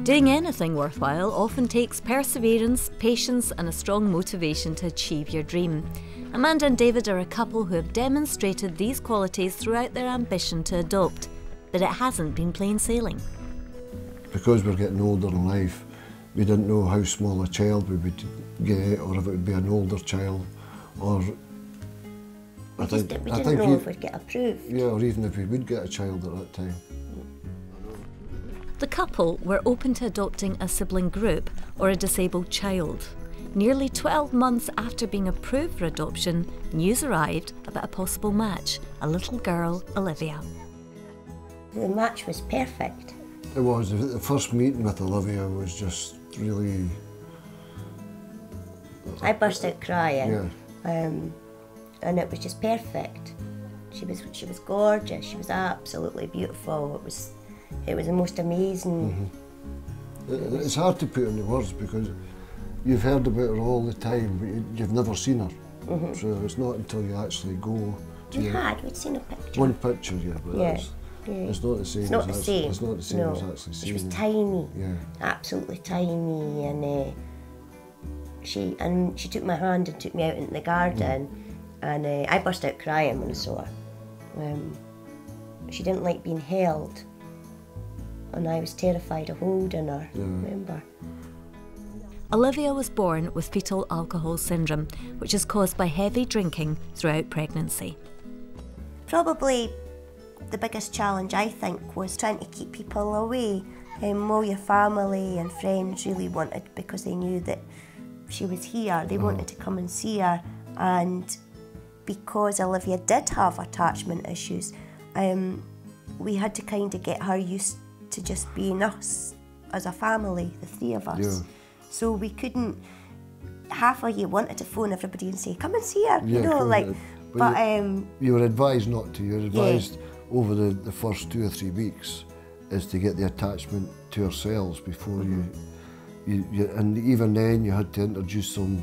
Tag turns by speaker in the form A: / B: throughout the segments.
A: Doing anything worthwhile often takes perseverance, patience and a strong motivation to achieve your dream. Amanda and David are a couple who have demonstrated these qualities throughout their ambition to adopt, but it hasn't been plain sailing.
B: Because we're getting older in life, we didn't know how small a child we would get, or if it would be an older child, or
C: we didn't know if we'd get approved.
B: Yeah, or even if we would get a child at that time.
A: The couple were open to adopting a sibling group or a disabled child. Nearly 12 months after being approved for adoption, news arrived about a possible match, a little girl, Olivia.
C: The match was perfect.
B: It was. The first meeting with Olivia was just really...
C: I burst out crying.
B: Yeah.
C: And it was just perfect. She was gorgeous. She was absolutely beautiful. It was the most amazing.
B: It's hard to put into words because you've heard about her all the time, but you've never seen her. So it's not until you actually go to
C: we'd seen a picture.
B: One picture, yeah, but it's not the same.
C: It's not the same.
B: It's not the same as actually seeing her.
C: She was tiny.
B: Yeah.
C: Absolutely tiny, and she took my hand and took me out into the garden, and I burst out crying when I saw her. She didn't like being held, and I was terrified of holding her. Remember?
A: Olivia was born with fetal alcohol syndrome, which is caused by heavy drinking throughout pregnancy.
C: Probably the biggest challenge, I think, was trying to keep people away. All your family and friends really wanted, because they knew that she was here, they wanted to come and see her. And because Olivia did have attachment issues, we had to kind of get her used to just being us as a family, the three of us.
B: Yeah.
C: So we couldn't, half of you wanted to phone everybody and say, come and see her,
B: Yeah,
C: you know, like, but
B: you were advised not to. You were advised over the first 2 or 3 weeks is to get the attachment to ourselves before and even then you had to introduce them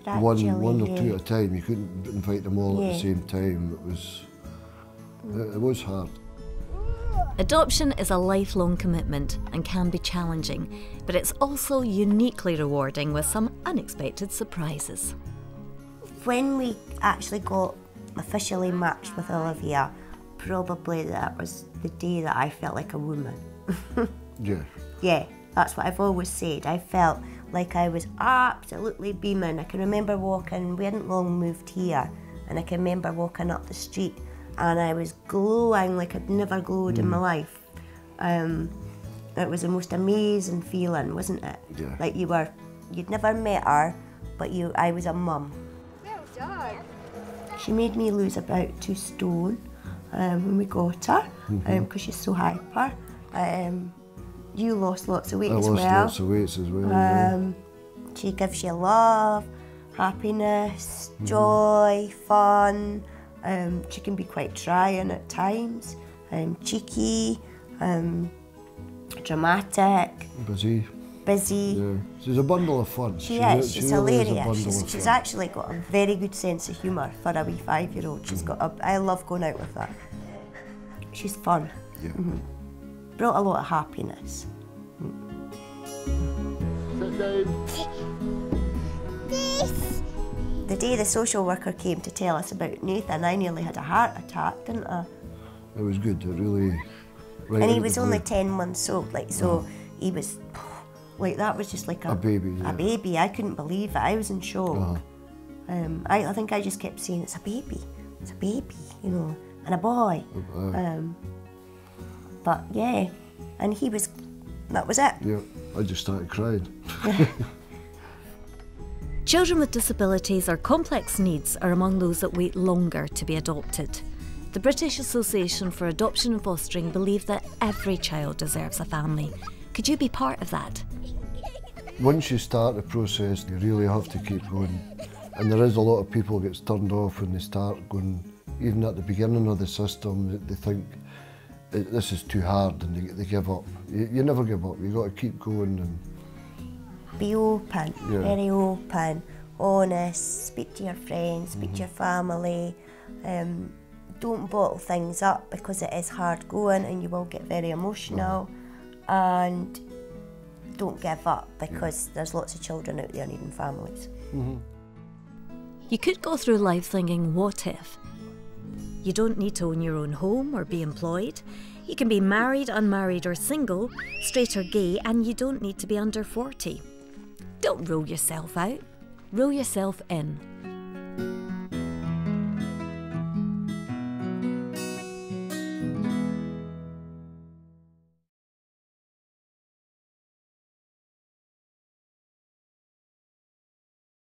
B: one or two at a time. You couldn't invite them all at the same time. It was hard.
A: Adoption is a lifelong commitment and can be challenging, but it's also uniquely rewarding with some unexpected surprises.
C: When we actually got officially matched with Olivia, probably that was the day that I felt like a woman. Yeah, that's what I've always said. I felt like I was absolutely beaming. I can remember walking, we hadn't long moved here, and I can remember walking up the street and I was glowing like I'd never glowed in my life. It was the most amazing feeling, wasn't it?
B: Yeah.
C: Like you'd never met her, but I was a mum.
D: Well done.
C: She made me lose about 2 stone when we got her, because she's so hyper. You lost lots of weight as well.
B: I lost lots of weight as well.
C: She gives you love, happiness, joy, fun. She can be quite trying at times, cheeky, dramatic.
B: Busy.
C: Yeah.
B: She's a bundle of fun.
C: She's hilarious.
B: Really
C: She's actually got a very good sense of humour for a wee 5-year-old. I love going out with her. She's fun.
B: Yeah.
C: Brought a lot of happiness. The day the social worker came to tell us about Nathan, I nearly had a heart attack, didn't I?
B: It was good, it really...
C: And he was only 10 months old, like, so he was, like, that was just like
B: a baby.
C: A baby. I couldn't believe it. I was in shock. I think I just kept saying, it's a baby, you know, and a boy. But yeah, and that was it.
B: Yeah, I just started crying.
A: Children with disabilities or complex needs are among those that wait longer to be adopted. The British Association for Adoption and Fostering believe that every child deserves a family. Could you be part of that?
B: Once you start the process, you really have to keep going. And there is a lot of people who get turned off when they start going, even at the beginning of the system, they think this is too hard and they give up. You never give up, you've got to keep going. And
C: be open, very open, honest, speak to your friends, speak to your family. Don't bottle things up because it is hard going and you will get very emotional. And don't give up, because there's lots of children out there needing families.
A: You could go through life thinking, what if? You don't need to own your own home or be employed. You can be married, unmarried or single, straight or gay, and you don't need to be under 40. Don't rule yourself out. Rule yourself in.